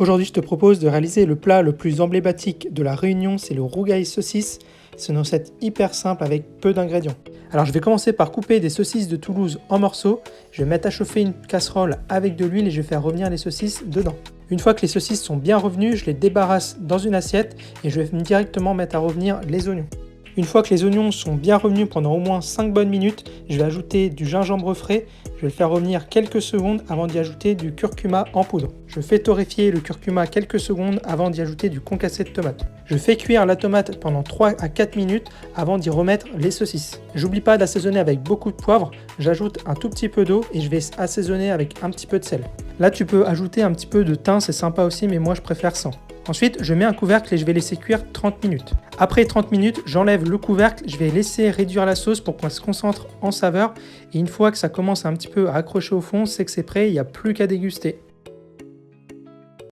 Aujourd'hui, je te propose de réaliser le plat le plus emblématique de la Réunion, c'est le rougail saucisse. C'est une recette hyper simple avec peu d'ingrédients. Alors je vais commencer par couper des saucisses de Toulouse en morceaux. Je vais mettre à chauffer une casserole avec de l'huile et je vais faire revenir les saucisses dedans. Une fois que les saucisses sont bien revenues, je les débarrasse dans une assiette et je vais directement mettre à revenir les oignons. Une fois que les oignons sont bien revenus pendant au moins 5 bonnes minutes, je vais ajouter du gingembre frais. Je vais le faire revenir quelques secondes avant d'y ajouter du curcuma en poudre. Je fais torréfier le curcuma quelques secondes avant d'y ajouter du concassé de tomate. Je fais cuire la tomate pendant 3 à 4 minutes avant d'y remettre les saucisses. J'oublie pas d'assaisonner avec beaucoup de poivre. J'ajoute un tout petit peu d'eau et je vais assaisonner avec un petit peu de sel. Là tu peux ajouter un petit peu de thym, c'est sympa aussi, mais moi je préfère sans. Ensuite, je mets un couvercle et je vais laisser cuire 30 minutes. Après 30 minutes, j'enlève le couvercle, je vais laisser réduire la sauce pour qu'on se concentre en saveur. Et une fois que ça commence un petit peu à accrocher au fond, c'est que c'est prêt, il n'y a plus qu'à déguster.